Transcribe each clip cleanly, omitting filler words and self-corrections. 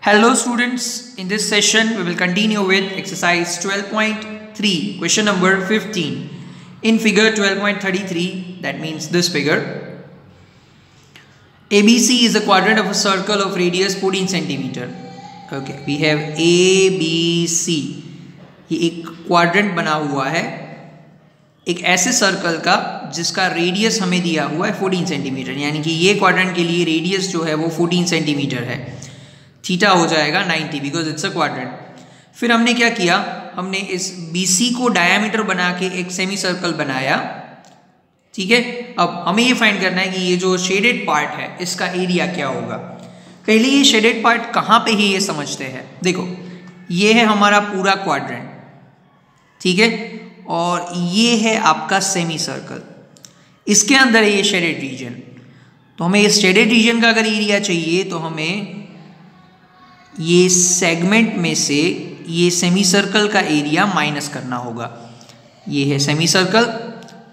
Hello students, in this session we will continue with exercise 12.3 question number 15. In figure 12.33, that means this figure, ABC is a quadrant of a circle of radius 14 centimeter. Okay, we have ABC, ये एक quadrant बना हुआ है एक ऐसे circle का जिसका radius हमें दिया हुआ है 14 सेंटीमीटर, यानी कि ये क्वाड्रेंट के लिए रेडियस जो है वो 14 सेंटीमीटर है। थीटा हो जाएगा 90 बिकॉज इट्स अ क्वाड्रेंट। फिर हमने क्या किया, हमने इस BC को डायामीटर बना के एक सेमी सर्कल बनाया। ठीक है, अब हमें ये फाइंड करना है कि ये जो शेडेड पार्ट है इसका एरिया क्या होगा। पहले ये शेडेड पार्ट कहाँ पे है ये समझते हैं। देखो, ये है हमारा पूरा क्वाड्रेंट, ठीक है, और ये है आपका सेमी सर्कल, इसके अंदर है ये शेडेड रीजन। तो हमें इस शेडेड रीजन का अगर एरिया चाहिए तो हमें ये सेगमेंट में से ये सेमी सर्कल का एरिया माइनस करना होगा। ये है सेमी सर्कल,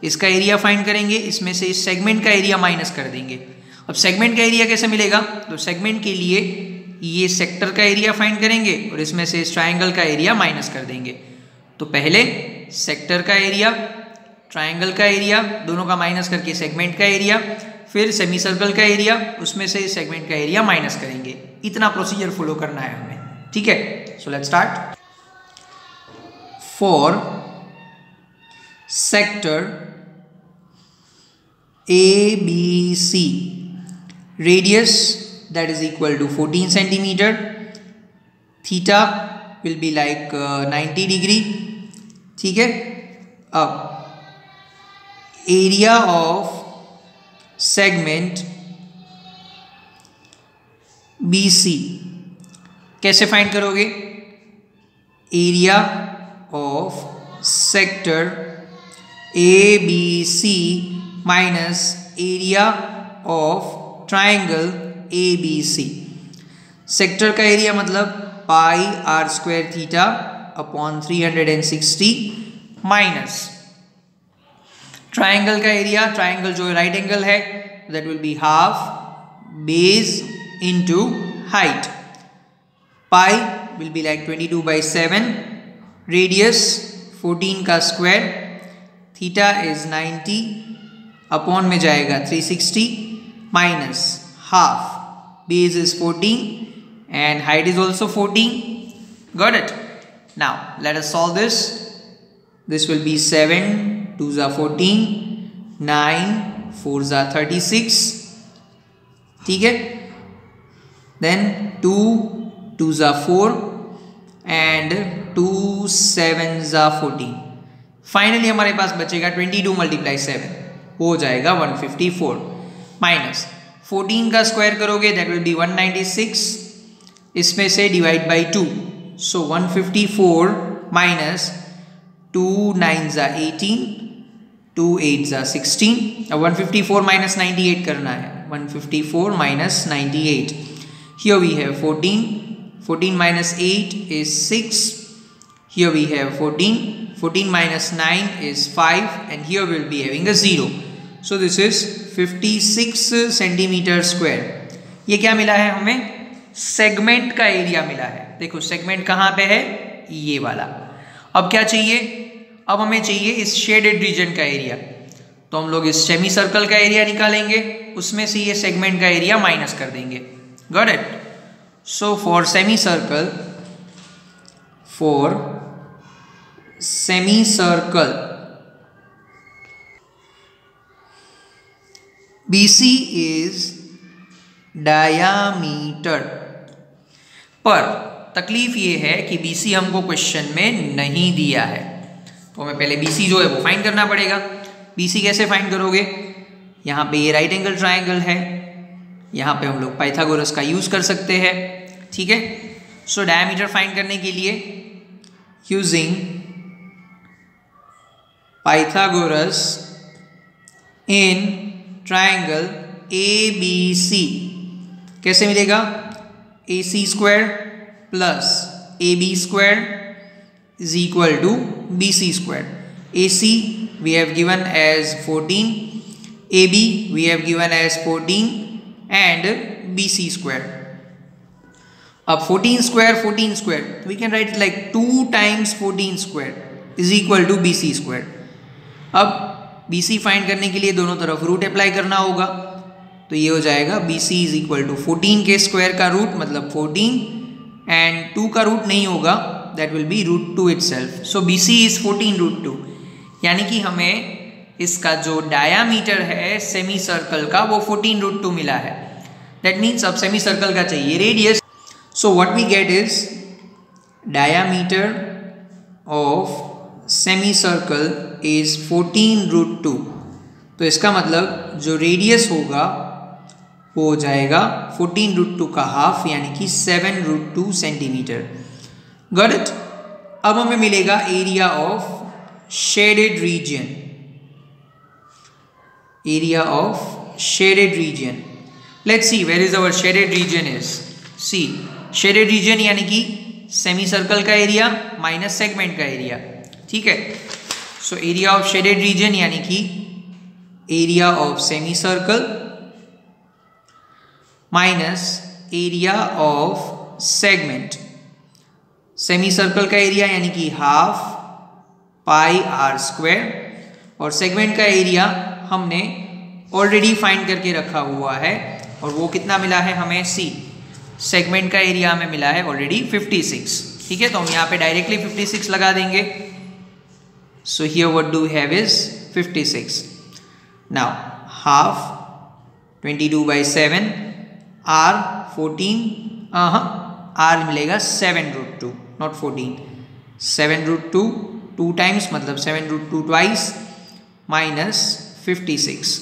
इसका एरिया फाइंड करेंगे, इसमें से इस सेगमेंट का एरिया माइनस कर देंगे। अब सेगमेंट का एरिया कैसे मिलेगा, तो सेगमेंट के लिए ये सेक्टर का एरिया फाइंड करेंगे और इसमें से इस ट्रायंगल का एरिया माइनस कर देंगे। तो पहले सेक्टर का एरिया, ट्रायंगल का एरिया, दोनों का माइनस करके सेगमेंट का एरिया, फिर सेमी सर्कल का एरिया, उसमें से सेगमेंट का एरिया माइनस करेंगे। इतना प्रोसीजर फॉलो करना है हमें, ठीक है। So let's start. For sector ABC, radius that is equal to 14 centimeter, theta will be like 90 degree, ठीक है। अब एरिया ऑफ सेगमेंट BC कैसे फाइंड करोगे, area of sector ABC minus area of triangle ABC। Sector का area मतलब pi r square theta upon 360 minus triangle का area, triangle जो right angle है, that will be half base into height. Pi will be like 22/7, radius 14 का square, theta is 90 upon में जाएगा 360 minus half, base is 14 and height is also 14. Got it? Now let us solve this. This will be 7 2s are 14, 9 4s are 36, ठीक है। Then 2 2s are 4 and 2 7s are 14. Finally हमारे पास बचेगा 22 × 7 हो जाएगा 154 minus 14 का square करोगे that will B 196, इसमें से divide by 2, so 154 minus 2 9s are 18, 2 8s are 16। अब 154 माइनस 98 करना है, 154 minus 98। Here we have 14, 14 minus 8 is 6, here we have 14, 14 minus 9 is 5 and here we will be having a 0. So this is 56 centimeter square. ये क्या मिला है हमें, segment का area मिला है। देखो सेगमेंट कहाँ पे है, ये वाला। अब क्या चाहिए, अब हमें चाहिए इस शेडेड रीजन का एरिया। तो हम लोग इस सेमी सर्कल का एरिया निकालेंगे, उसमें से ये सेगमेंट का एरिया माइनस कर देंगे। Got it? So for semi circle, for semi circle BC is diameter, पर तकलीफ ये है कि BC हमको क्वेश्चन में नहीं दिया है, तो हमें पहले BC जो है वो फाइंड करना पड़ेगा। BC कैसे फाइंड करोगे, यहाँ पे ये राइट एंगल ट्रायंगल है, यहाँ पे हम लोग पाइथागोरस का यूज़ कर सकते हैं, ठीक है। सो डायमीटर फाइंड करने के लिए using Pythagoras in triangle ABC कैसे मिलेगा, AC square plus AB square is equal to BC square. AC we have given as 14, AB we have given as 14 and BC square. अब 14 square we can write it like 2 times 14 square is equal to BC square. अब BC find करने के लिए दोनों तरफ root apply करना होगा, तो ये हो जाएगा BC इज इक्वल टू 14 के स्क्वायर का रूट मतलब 14 एंड 2 का रूट नहीं होगा, that will B √2 itself. So BC is 14 √2, यानी कि हमें इसका जो डायामीटर है सेमी सर्कल का वो 14 √2 मिला है. दैट मीन्स अब सेमी सर्कल का चाहिए radius. So what we get is diameter of semi circle is 14 √2. तो इसका मतलब जो रेडियस होगा वो हो जाएगा 14 √2 का हाफ यानी कि 7 √2 सेंटीमीटर. Got it. अब हमें मिलेगा area of shaded region. Area of shaded region. Let's see where is our shaded region is. See shaded region यानी कि सेमी सर्कल का एरिया माइनस सेगमेंट का एरिया. ठीक है. So area of shaded region यानी कि area of semi circle minus area of segment. Semi circle का area यानी कि हाफ पाई आर स्क्वायर और सेगमेंट का एरिया हमने ऑलरेडी फाइंड करके रखा हुआ है और वो कितना मिला है हमें सी. सेगमेंट का एरिया हमें मिला है ऑलरेडी 56. ठीक है, तो हम यहाँ पे डायरेक्टली 56 लगा देंगे. So here what do we have is 56. Now half 22/7 r 14 r मिलेगा 7 √2 नॉट 14. 7 √2 2 टाइम्स मतलब 7 √2 ट्वाइस माइनस 56.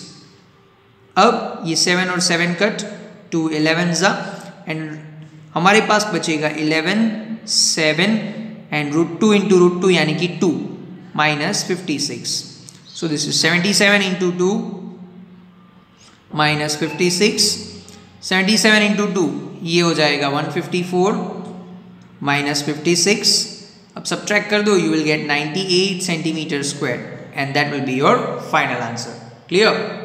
अब ये 7 और 7 कट 2 11 ज़ा एंड हमारे पास बचेगा 11 7 एंड √2 इंटू √2 यानी कि 2 minus 56. So this is 77 into 2 minus 56. 77 into 2 ये हो जाएगा 154 माइनस 56. अब सब्ट्रैक्ट कर दो, you will get 98 centimetre square and that will be your final answer. Clear.